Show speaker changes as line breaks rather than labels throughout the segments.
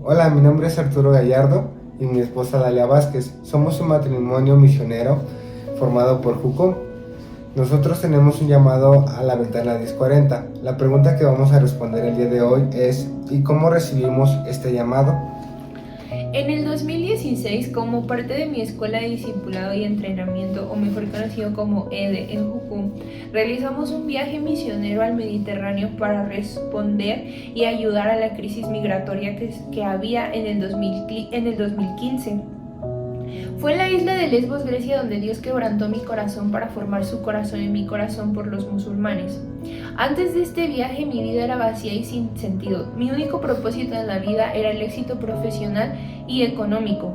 Hola, mi nombre es Arturo Gallardo y mi esposa Dalia Vázquez. Somos un matrimonio misionero formado por Jucum. Nosotros tenemos un llamado a la ventana 1040. La pregunta que vamos a responder el día de hoy es: ¿y cómo recibimos este llamado?
En el 2016, como parte de mi escuela de discipulado y entrenamiento, o mejor conocido como EDE en Jucum, realizamos un viaje misionero al Mediterráneo para responder y ayudar a la crisis migratoria que había en el 2015. Fue en la isla de Lesbos, Grecia, donde Dios quebrantó mi corazón para formar su corazón en mi corazón por los musulmanes. Antes de este viaje mi vida era vacía y sin sentido. Mi único propósito en la vida era el éxito profesional y económico.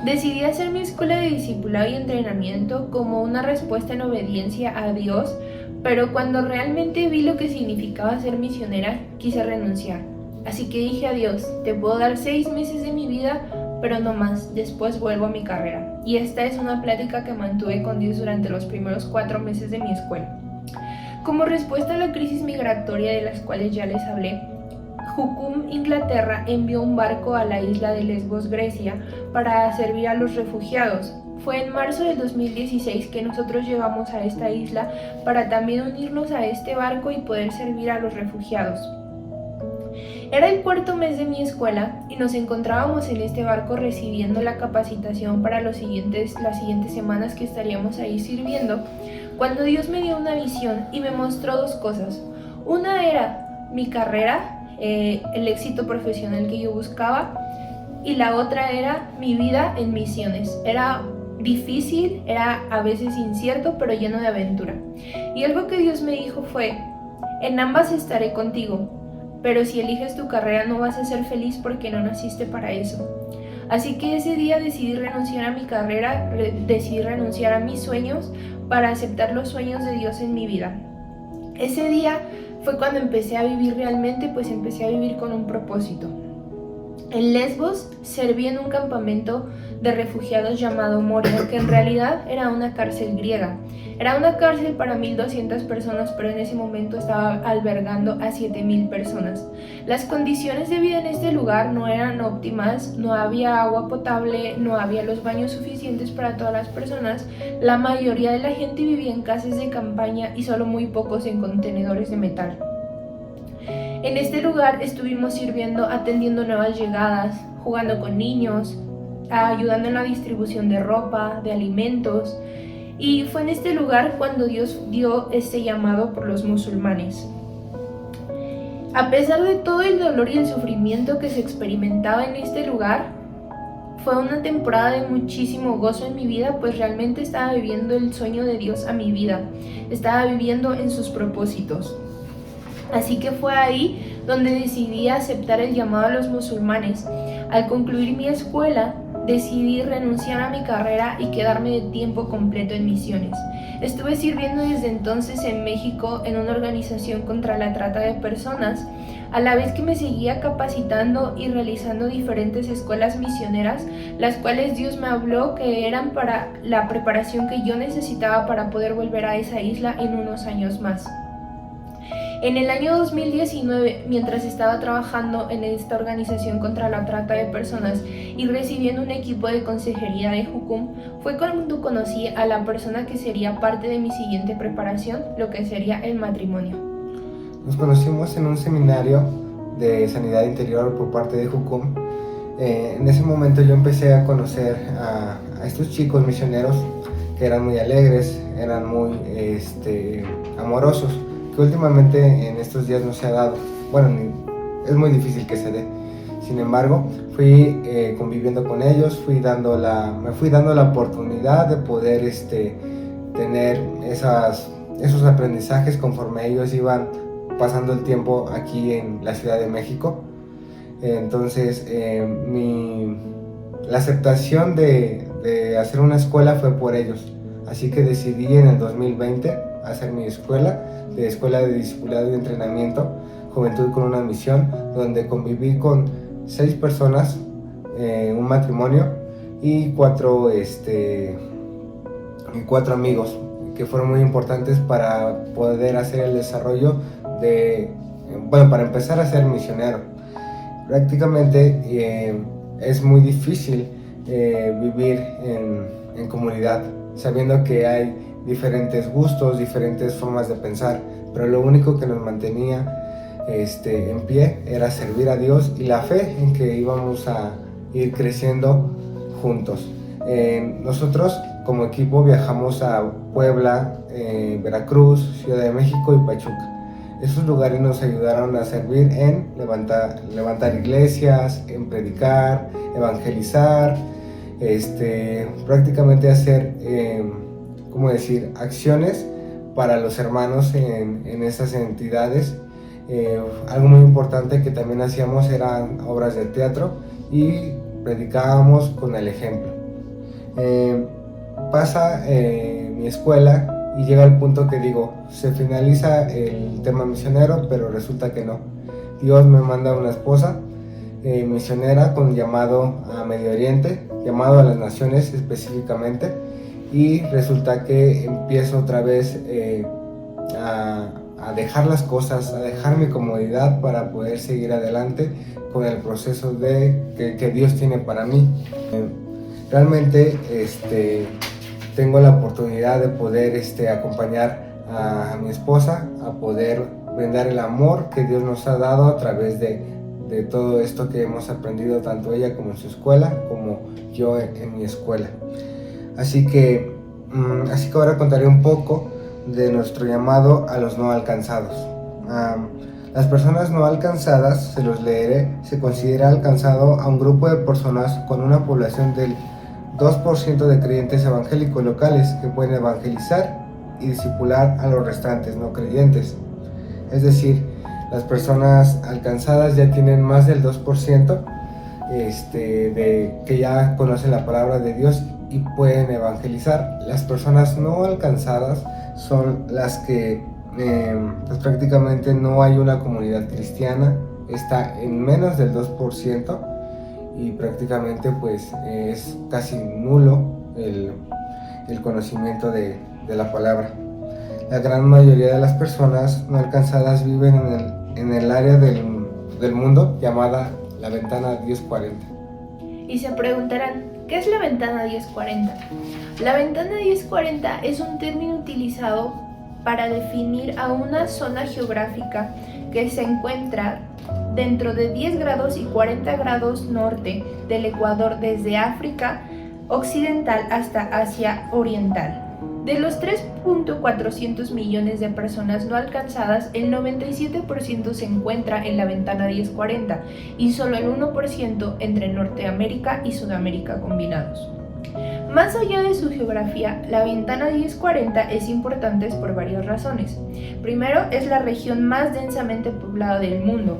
Decidí hacer mi escuela de discipulado y entrenamiento como una respuesta en obediencia a Dios, pero cuando realmente vi lo que significaba ser misionera, quise renunciar. Así que dije a Dios: te puedo dar 6 meses de mi vida, pero no más, después vuelvo a mi carrera. Y esta es una plática que mantuve con Dios durante los primeros 4 meses de mi escuela. Como respuesta a la crisis migratoria de las cuales ya les hablé, Jucum, Inglaterra, envió un barco a la isla de Lesbos, Grecia, para servir a los refugiados. Fue en marzo del 2016 que nosotros llegamos a esta isla para también unirnos a este barco y poder servir a los refugiados. Era el 4.º mes de mi escuela y nos encontrábamos en este barco recibiendo la capacitación para las siguientes semanas que estaríamos ahí sirviendo, cuando Dios me dio una visión y me mostró 2 cosas. Una era mi carrera, el éxito profesional que yo buscaba, y la otra era mi vida en misiones. Era difícil, era a veces incierto, pero lleno de aventura. Y algo que Dios me dijo fue: en ambas estaré contigo, pero si eliges tu carrera no vas a ser feliz porque no naciste para eso. Así que ese día decidí renunciar a mi carrera, decidí renunciar a mis sueños para aceptar los sueños de Dios en mi vida. Ese día fue cuando empecé a vivir realmente, pues empecé a vivir con un propósito. En Lesbos serví en un campamento de refugiados llamado Moria, que en realidad era una cárcel griega. Era una cárcel para 1,200 personas, pero en ese momento estaba albergando a 7,000 personas. Las condiciones de vida en este lugar no eran óptimas, no había agua potable, no había los baños suficientes para todas las personas. La mayoría de la gente vivía en casas de campaña y solo muy pocos en contenedores de metal. En este lugar estuvimos sirviendo, atendiendo nuevas llegadas, jugando con niños, ayudando en la distribución de ropa, de alimentos. Y fue en este lugar cuando Dios dio este llamado por los musulmanes. A pesar de todo el dolor y el sufrimiento que se experimentaba en este lugar, fue una temporada de muchísimo gozo en mi vida, pues realmente estaba viviendo el sueño de Dios a mi vida. Estaba viviendo en sus propósitos. Así que fue ahí donde decidí aceptar el llamado a los musulmanes. Al concluir mi escuela, decidí renunciar a mi carrera y quedarme de tiempo completo en misiones. Estuve sirviendo desde entonces en México en una organización contra la trata de personas, a la vez que me seguía capacitando y realizando diferentes escuelas misioneras, las cuales Dios me habló que eran para la preparación que yo necesitaba para poder volver a esa isla en unos años más. En el año 2019, mientras estaba trabajando en esta organización contra la trata de personas y recibiendo un equipo de consejería de Jucum, fue cuando conocí a la persona que sería parte de mi siguiente preparación, lo que sería el matrimonio.
Nos conocimos en un seminario de sanidad interior por parte de Jucum. En ese momento yo empecé a conocer a estos chicos misioneros que eran muy alegres, eran muy amorosos, que últimamente en estos días no se ha dado. Bueno, es muy difícil que se dé. Sin embargo, fui conviviendo con ellos, me fui dando la oportunidad de poder tener esos aprendizajes conforme ellos iban pasando el tiempo aquí en la Ciudad de México. Entonces, la aceptación de hacer una escuela fue por ellos. Así que decidí en el 2020 hacer mi escuela de discipulado y entrenamiento, Juventud con una Misión, donde conviví con 6 personas, un matrimonio y 4 amigos que fueron muy importantes para poder hacer el desarrollo para empezar a ser misionero. prácticamente es muy difícil vivir en comunidad, sabiendo que hay diferentes gustos, diferentes formas de pensar, pero lo único que nos mantenía en pie era servir a Dios y la fe en que íbamos a ir creciendo juntos. Nosotros como equipo viajamos a Puebla, Veracruz, Ciudad de México y Pachuca. Esos lugares nos ayudaron a servir en levantar iglesias, en predicar, evangelizar, prácticamente hacer, acciones para los hermanos en esas entidades. Algo muy importante que también hacíamos eran obras de teatro y predicábamos con el ejemplo. Pasa mi escuela y llega el punto que digo, se finaliza el tema misionero, pero resulta que no. Dios me manda una esposa misionera con llamado a Medio Oriente, llamado a las naciones específicamente, y resulta que empiezo otra vez a dejar las cosas, a dejar mi comodidad para poder seguir adelante con el proceso que Dios tiene para mí. Realmente tengo la oportunidad de poder acompañar a mi esposa, a poder brindar el amor que Dios nos ha dado a través de todo esto que hemos aprendido, tanto ella como en su escuela, como yo en mi escuela. Así que ahora contaré un poco de nuestro llamado a los no alcanzados. Las personas no alcanzadas, se los leeré, se considera alcanzado a un grupo de personas con una población del 2% de creyentes evangélicos locales que pueden evangelizar y discipular a los restantes no creyentes. Es decir, las personas alcanzadas ya tienen más del 2% que ya conocen la palabra de Dios y pueden evangelizar. Las personas no alcanzadas son las que pues prácticamente no hay una comunidad cristiana, está en menos del 2%. Y prácticamente pues es casi nulo el conocimiento de la palabra. La gran mayoría de las personas no alcanzadas viven en el área del mundo llamada la ventana 1040.
Y se preguntarán, ¿qué es la ventana 1040? La ventana 1040 es un término utilizado para definir a una zona geográfica que se encuentra dentro de 10 grados y 40 grados norte del Ecuador, desde África Occidental hasta Asia Oriental. De los 3.400 millones de personas no alcanzadas, el 97% se encuentra en la ventana 1040 y solo el 1% entre Norteamérica y Sudamérica combinados. Más allá de su geografía, la ventana 1040 es importante por varias razones. Primero, es la región más densamente poblada del mundo.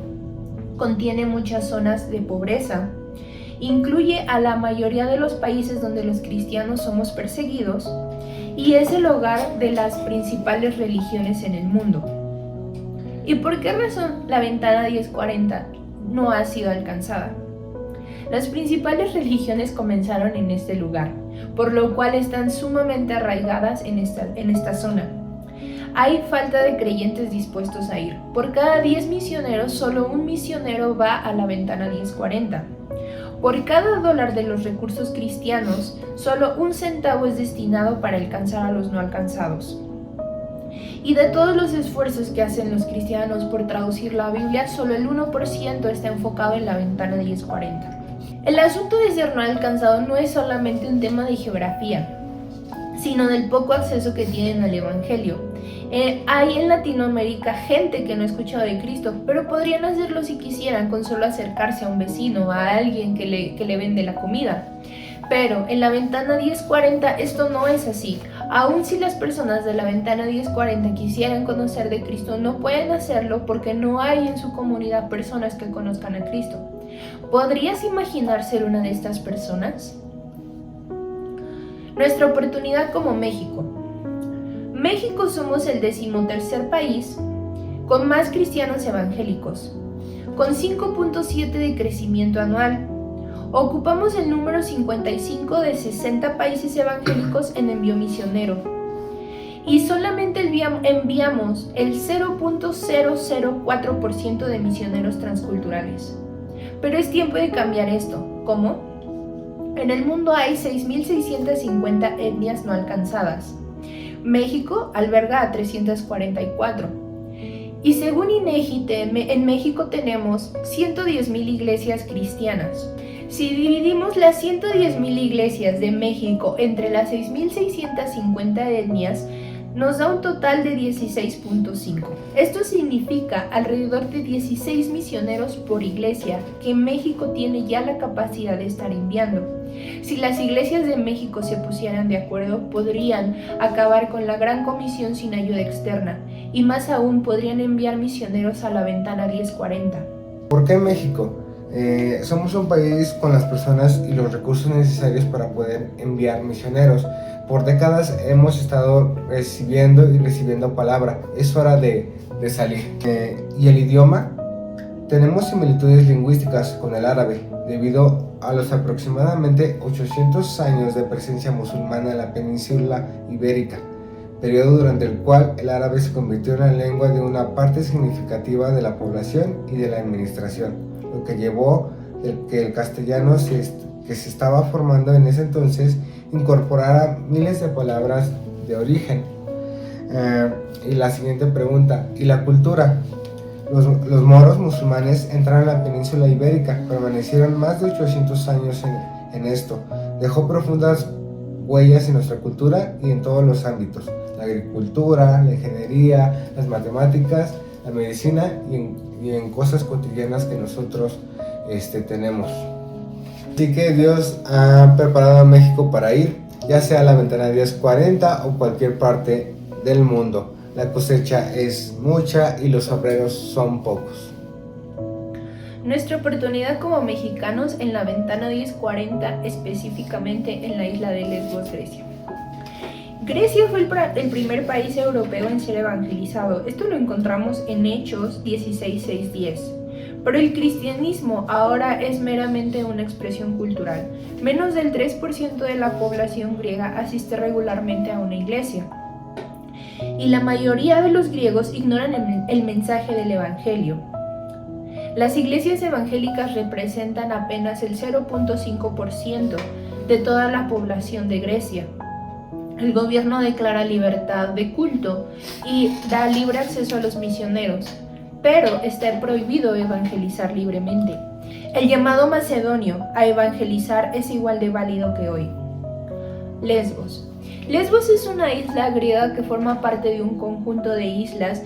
Contiene muchas zonas de pobreza. Incluye a la mayoría de los países donde los cristianos somos perseguidos y es el hogar de las principales religiones en el mundo. ¿Y por qué razón la ventana 1040 no ha sido alcanzada? Las principales religiones comenzaron en este lugar, por lo cual están sumamente arraigadas en esta zona. Hay falta de creyentes dispuestos a ir. Por cada 10 misioneros, solo un misionero va a la ventana 1040. Por cada $1 de los recursos cristianos, solo 1 centavo es destinado para alcanzar a los no alcanzados. Y de todos los esfuerzos que hacen los cristianos por traducir la Biblia, solo el 1% está enfocado en la ventana 1040. El asunto de ser no alcanzado no es solamente un tema de geografía, sino del poco acceso que tienen al Evangelio. Hay en Latinoamérica gente que no ha escuchado de Cristo, pero podrían hacerlo si quisieran, con solo acercarse a un vecino, a alguien que le vende la comida. Pero en la ventana 1040 esto no es así. Aun si las personas de la ventana 1040 quisieran conocer de Cristo, no pueden hacerlo porque no hay en su comunidad personas que conozcan a Cristo. ¿Podrías imaginar ser una de estas personas? Nuestra oportunidad como México. México somos el 13º país con más cristianos evangélicos, con 5.7 de crecimiento anual. Ocupamos el número 55 de 60 países evangélicos en envío misionero y solamente enviamos el 0.004% de misioneros transculturales. Pero es tiempo de cambiar esto. ¿Cómo? En el mundo hay 6.650 etnias no alcanzadas. México alberga a 344. Y según INEGI, en México tenemos 110.000 iglesias cristianas. Si dividimos las 110.000 iglesias de México entre las 6.650 etnias, nos da un total de 16.5. Esto significa alrededor de 16 misioneros por iglesia que México tiene ya la capacidad de estar enviando. Si las iglesias de México se pusieran de acuerdo, podrían acabar con la Gran Comisión sin ayuda externa, y más aún podrían enviar misioneros a la ventana 1040.
¿Por qué México? Somos un país con las personas y los recursos necesarios para poder enviar misioneros. Por décadas hemos estado recibiendo palabra. Es hora de salir. ¿Y el idioma? Tenemos similitudes lingüísticas con el árabe, debido a los aproximadamente 800 años de presencia musulmana en la península ibérica, periodo durante el cual el árabe se convirtió en la lengua de una parte significativa de la población y de la administración, lo que llevó que el castellano que se estaba formando en ese entonces incorporara miles de palabras de origen. Y la siguiente pregunta, ¿y la cultura? Los moros musulmanes entraron a la península ibérica, permanecieron más de 800 años en esto. Dejó profundas huellas en nuestra cultura y en todos los ámbitos: la agricultura, la ingeniería, las matemáticas, la medicina y en cosas cotidianas que nosotros tenemos. Así que Dios ha preparado a México para ir, ya sea a la ventana 1040 o cualquier parte del mundo. La cosecha es mucha y los obreros son pocos.
Nuestra oportunidad como mexicanos en la ventana 1040, específicamente en la isla de Lesbos, Grecia. Grecia fue el primer país europeo en ser evangelizado. Esto lo encontramos en Hechos 16:6-10. Pero el cristianismo ahora es meramente una expresión cultural. Menos del 3% de la población griega asiste regularmente a una iglesia. Y la mayoría de los griegos ignoran el mensaje del evangelio. Las iglesias evangélicas representan apenas el 0.5% de toda la población de Grecia. El gobierno declara libertad de culto y da libre acceso a los misioneros, pero está prohibido evangelizar libremente. El llamado macedonio a evangelizar es igual de válido que hoy. Lesbos. Lesbos es una isla griega que forma parte de un conjunto de islas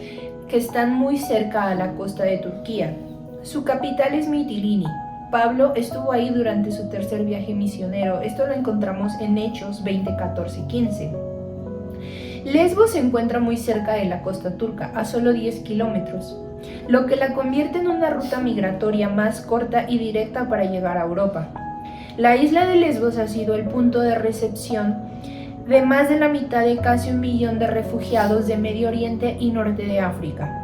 que están muy cerca a la costa de Turquía. Su capital es Mitilini. Pablo estuvo ahí durante su tercer viaje misionero. Esto lo encontramos en Hechos 20:14-15. Lesbos se encuentra muy cerca de la costa turca, a solo 10 kilómetros, lo que la convierte en una ruta migratoria más corta y directa para llegar a Europa. La isla de Lesbos ha sido el punto de recepción de más de la mitad de casi 1 millón de refugiados de Medio Oriente y Norte de África.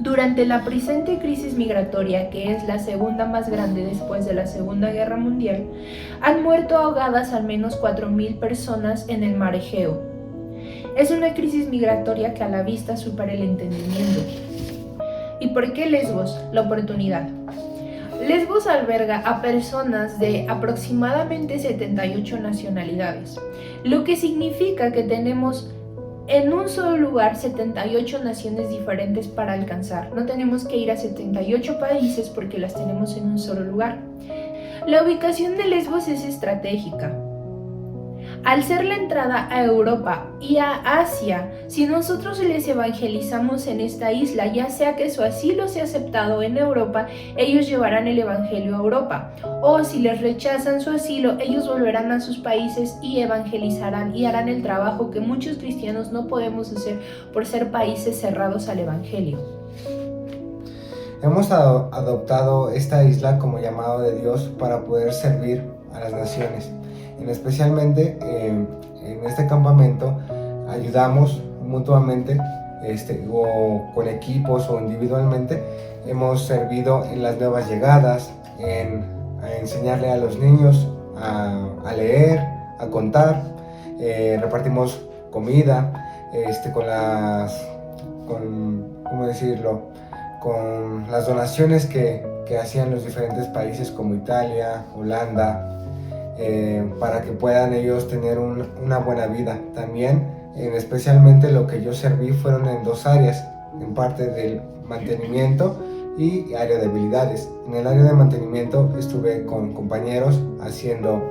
Durante la presente crisis migratoria, que es la segunda más grande después de la Segunda Guerra Mundial, han muerto ahogadas al menos 4.000 personas en el mar Egeo. Es una crisis migratoria que a la vista supera el entendimiento. ¿Y por qué Lesbos? La oportunidad. Lesbos alberga a personas de aproximadamente 78 nacionalidades, lo que significa que tenemos en un solo lugar 78 naciones diferentes para alcanzar. No tenemos que ir a 78 países porque las tenemos en un solo lugar. La ubicación de Lesbos es estratégica. Al ser la entrada a Europa y a Asia, si nosotros les evangelizamos en esta isla, ya sea que su asilo sea aceptado en Europa, ellos llevarán el evangelio a Europa. O si les rechazan su asilo, ellos volverán a sus países y evangelizarán y harán el trabajo que muchos cristianos no podemos hacer por ser países cerrados al evangelio.
Hemos adoptado esta isla como llamado de Dios para poder servir a las naciones. Especialmente en este campamento ayudamos mutuamente o con equipos o individualmente. Hemos servido en las nuevas llegadas, a enseñarle a los niños a leer, a contar. Repartimos comida ¿cómo decirlo? con las donaciones que hacían los diferentes países como Italia, Holanda, para que puedan ellos tener una buena vida. También, especialmente lo que yo serví fueron en dos áreas, en parte del mantenimiento y área de habilidades. En el área de mantenimiento estuve con compañeros haciendo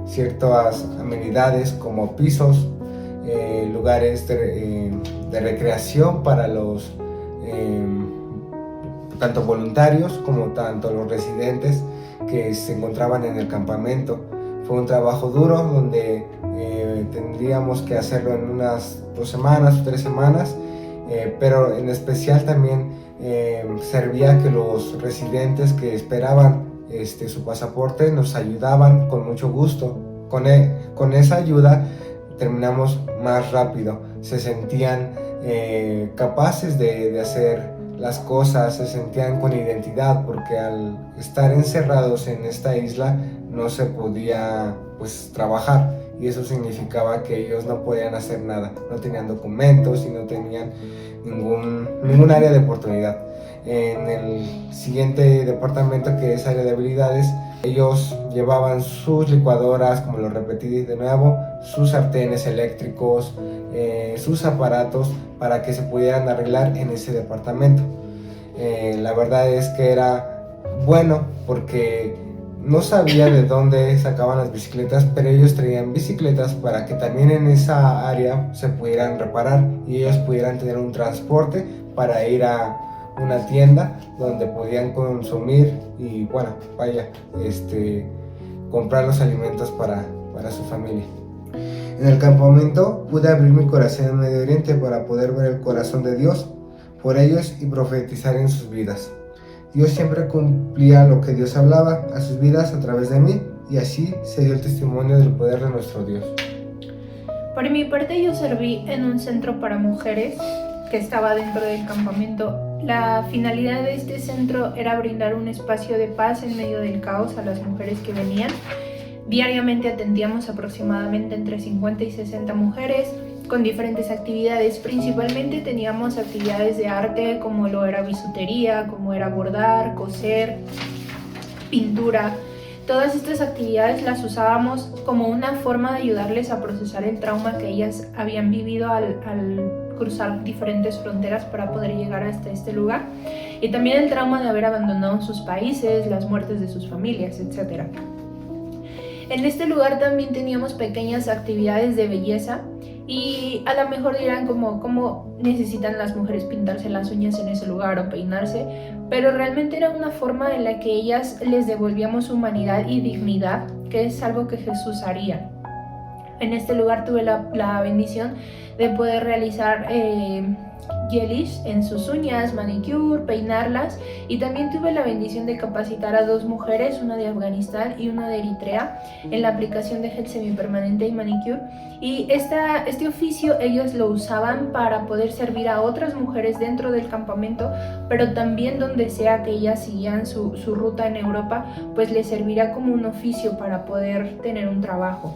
ciertas amenidades como pisos, lugares de recreación para los tanto voluntarios como tanto los residentes que se encontraban en el campamento. Fue un trabajo duro donde tendríamos que hacerlo en unas 2 semanas o 3 semanas, pero en especial también servía que los residentes que esperaban su pasaporte nos ayudaban con mucho gusto. Con esa ayuda terminamos más rápido, se sentían capaces de hacer las cosas, se sentían con identidad, porque al estar encerrados en esta isla no se podía pues trabajar, y eso significaba que ellos no podían hacer nada, no tenían documentos y no tenían ningún área de oportunidad. En el siguiente departamento, que es área de habilidades, ellos llevaban sus licuadoras, como lo repetí de nuevo, sus sartenes eléctricos, sus aparatos para que se pudieran arreglar en ese departamento. La verdad es que era bueno porque no sabía de dónde sacaban las bicicletas, pero ellos traían bicicletas para que también en esa área se pudieran reparar y ellos pudieran tener un transporte para ir a una tienda donde podían consumir y comprar los alimentos para su familia. En el campamento pude abrir mi corazón en Medio Oriente para poder ver el corazón de Dios por ellos y profetizar en sus vidas. Dios siempre cumplía lo que Dios hablaba a sus vidas a través de mí, y así se dio el testimonio del poder de nuestro Dios.
Por mi parte, yo serví en un centro para mujeres que estaba dentro del campamento. La finalidad de este centro era brindar un espacio de paz en medio del caos a las mujeres que venían. Diariamente atendíamos aproximadamente entre 50 y 60 mujeres con diferentes actividades. Principalmente teníamos actividades de arte, como lo era bisutería, como era bordar, coser, pintura. Todas estas actividades las usábamos como una forma de ayudarles a procesar el trauma que ellas habían vivido al cruzar diferentes fronteras para poder llegar hasta este lugar, y también el trauma de haber abandonado sus países, las muertes de sus familias, etc. En este lugar también teníamos pequeñas actividades de belleza, y a lo mejor dirán cómo necesitan las mujeres pintarse las uñas en ese lugar o peinarse, pero realmente era una forma en la que ellas les devolvíamos humanidad y dignidad, que es algo que Jesús haría. En este lugar tuve la bendición de poder realizar gelish en sus uñas, manicure, peinarlas, y también tuve la bendición de capacitar a 2 mujeres, una de Afganistán y una de Eritrea, en la aplicación de gel semipermanente y manicure. Y este oficio ellos lo usaban para poder servir a otras mujeres dentro del campamento, pero también donde sea que ellas siguieran su ruta en Europa, pues les servirá como un oficio para poder tener un trabajo.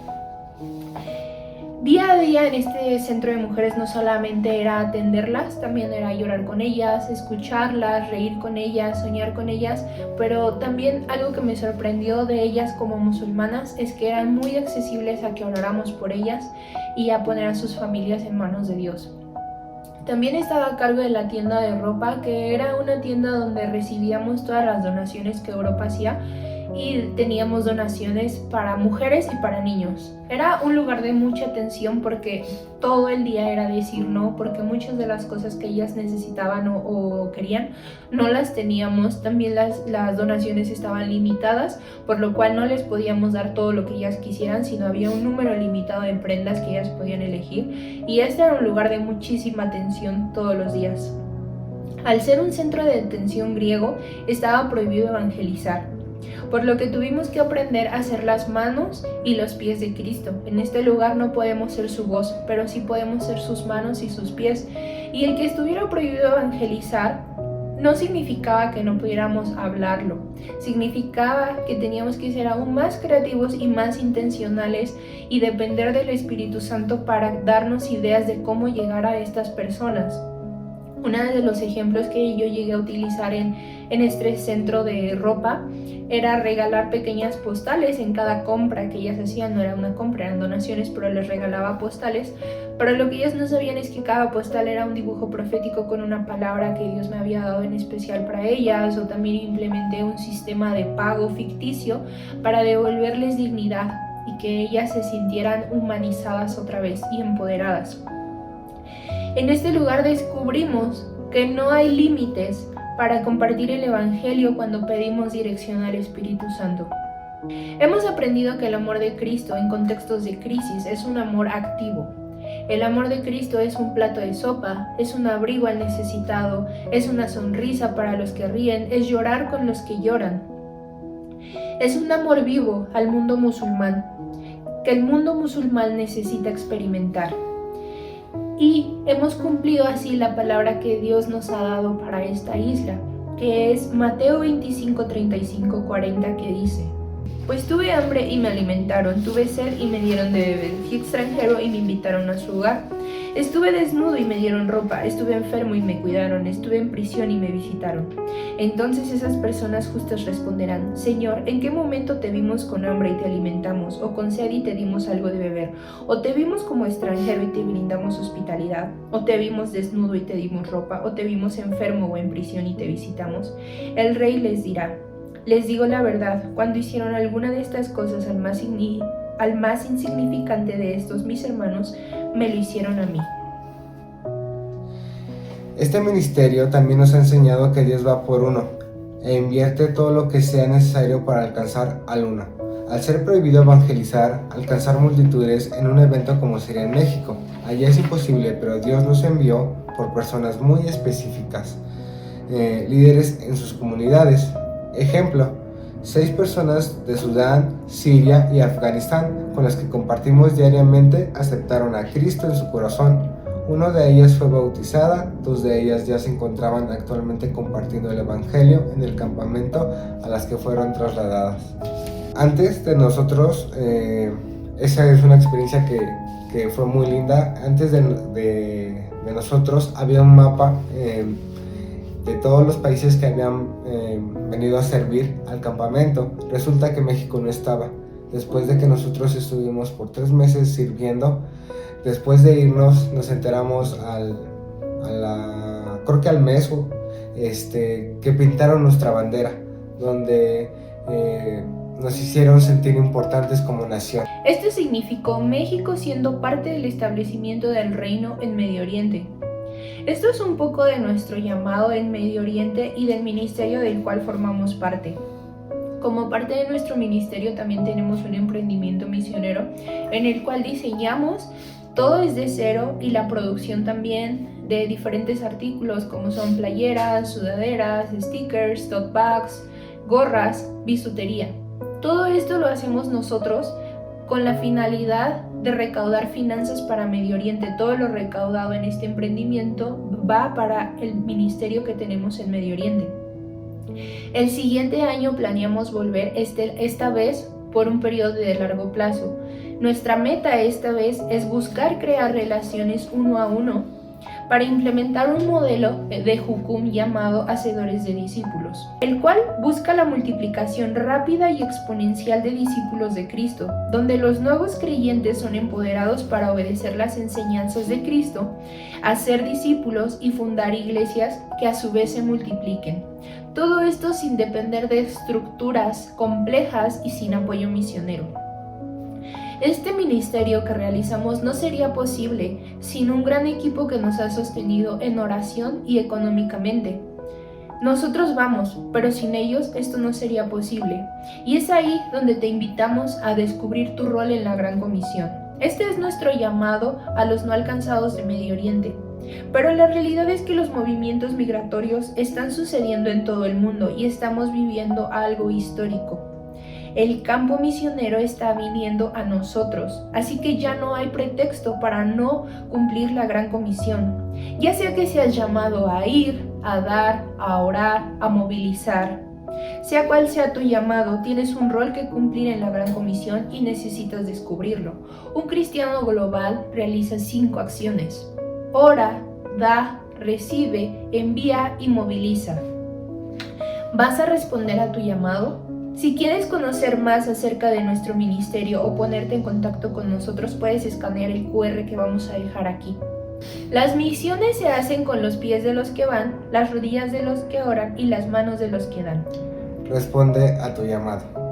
Día a día en este centro de mujeres no solamente era atenderlas, también era llorar con ellas, escucharlas, reír con ellas, soñar con ellas, pero también algo que me sorprendió de ellas como musulmanas es que eran muy accesibles a que oráramos por ellas y a poner a sus familias en manos de Dios. También estaba a cargo de la tienda de ropa, que era una tienda donde recibíamos todas las donaciones que Europa hacía, y teníamos donaciones para mujeres y para niños. Era un lugar de mucha atención porque todo el día era decir no, porque muchas de las cosas que ellas necesitaban o querían no las teníamos. También las donaciones estaban limitadas, por lo cual no les podíamos dar todo lo que ellas quisieran, sino había un número limitado de prendas que ellas podían elegir, y este era un lugar de muchísima atención todos los días. Al ser un centro de detención griego, estaba prohibido evangelizar, por lo que tuvimos que aprender a ser las manos y los pies de Cristo. En este lugar no podemos ser su voz, pero sí podemos ser sus manos y sus pies. Y el que estuviera prohibido evangelizar no significaba que no pudiéramos hablarlo, significaba que teníamos que ser aún más creativos y más intencionales y depender del Espíritu Santo para darnos ideas de cómo llegar a estas personas. Uno de los ejemplos que yo llegué a utilizar en este centro de ropa era regalar pequeñas postales en cada compra que ellas hacían. No era una compra, eran donaciones, pero les regalaba postales. Pero lo que ellas no sabían es que cada postal era un dibujo profético con una palabra que Dios me había dado en especial para ellas. O también implementé un sistema de pago ficticio para devolverles dignidad y que ellas se sintieran humanizadas otra vez y empoderadas. En este lugar descubrimos que no hay límites para compartir el Evangelio cuando pedimos dirección al Espíritu Santo. Hemos aprendido que el amor de Cristo en contextos de crisis es un amor activo. El amor de Cristo es un plato de sopa, es un abrigo al necesitado, es una sonrisa para los que ríen, es llorar con los que lloran. Es un amor vivo al mundo musulmán, que el mundo musulmán necesita experimentar. Y hemos cumplido así la palabra que Dios nos ha dado para esta isla, que es Mateo 25, 35, 40, que dice: Pues tuve hambre y me alimentaron, tuve sed y me dieron de beber, fui extranjero y me invitaron a su hogar. Estuve desnudo y me dieron ropa, estuve enfermo y me cuidaron, estuve en prisión y me visitaron. Entonces esas personas justas responderán: Señor, ¿en qué momento te vimos con hambre y te alimentamos, o con sed y te dimos algo de beber? ¿O te vimos como extranjero y te brindamos hospitalidad? ¿O te vimos desnudo y te dimos ropa? ¿O te vimos enfermo o en prisión y te visitamos? El rey les dirá: Les digo la verdad, cuando hicieron alguna de estas cosas al más insignificante de estos mis hermanos, me lo hicieron a mí.
Este ministerio también nos ha enseñado que Dios va por uno e invierte todo lo que sea necesario para alcanzar al uno. Al ser prohibido evangelizar, alcanzar multitudes en un evento como sería en México, allá es imposible, pero Dios nos envió por personas muy específicas, líderes en sus comunidades. Ejemplo, 6 personas de Sudán, Siria y Afganistán con las que compartimos diariamente aceptaron a Cristo en su corazón. Una de ellas fue bautizada, 2 de ellas ya se encontraban actualmente compartiendo el Evangelio en el campamento a las que fueron trasladadas. Antes de nosotros, esa es una experiencia que fue muy linda. Antes de nosotros había un mapa de todos los países que habían venido a servir al campamento. Resulta que México no estaba. Después de que nosotros estuvimos por 3 meses sirviendo, después de irnos nos enteramos creo que al mes, que pintaron nuestra bandera, donde nos hicieron sentir importantes como nación.
Esto significó México siendo parte del establecimiento del reino en Medio Oriente. Esto es un poco de nuestro llamado en Medio Oriente y del ministerio del cual formamos parte. Como parte de nuestro ministerio también tenemos un emprendimiento misionero en el cual diseñamos todo desde cero, y la producción también de diferentes artículos como son playeras, sudaderas, stickers, tote bags, gorras, bisutería. Todo esto lo hacemos nosotros con la finalidad de recaudar finanzas para Medio Oriente. Todo lo recaudado en este emprendimiento va para el ministerio que tenemos en Medio Oriente. El siguiente año planeamos volver, esta vez por un periodo de largo plazo. Nuestra meta esta vez es buscar crear relaciones uno a uno para implementar un modelo de Jucum llamado Hacedores de Discípulos, el cual busca la multiplicación rápida y exponencial de discípulos de Cristo, donde los nuevos creyentes son empoderados para obedecer las enseñanzas de Cristo, hacer discípulos y fundar iglesias que a su vez se multipliquen. Todo esto sin depender de estructuras complejas y sin apoyo misionero. Este ministerio que realizamos no sería posible sin un gran equipo que nos ha sostenido en oración y económicamente. Nosotros vamos, pero sin ellos esto no sería posible. Y es ahí donde te invitamos a descubrir tu rol en la Gran Comisión. Este es nuestro llamado a los no alcanzados de Medio Oriente. Pero la realidad es que los movimientos migratorios están sucediendo en todo el mundo y estamos viviendo algo histórico. El campo misionero está viniendo a nosotros, así que ya no hay pretexto para no cumplir la Gran Comisión. Ya sea que seas llamado a ir, a dar, a orar, a movilizar. Sea cual sea tu llamado, tienes un rol que cumplir en la Gran Comisión y necesitas descubrirlo. Un cristiano global realiza 5 acciones: ora, da, recibe, envía y moviliza. ¿Vas a responder a tu llamado? Si quieres conocer más acerca de nuestro ministerio o ponerte en contacto con nosotros, puedes escanear el QR que vamos a dejar aquí. Las misiones se hacen con los pies de los que van, las rodillas de los que oran y las manos de los que dan.
Responde a tu llamado.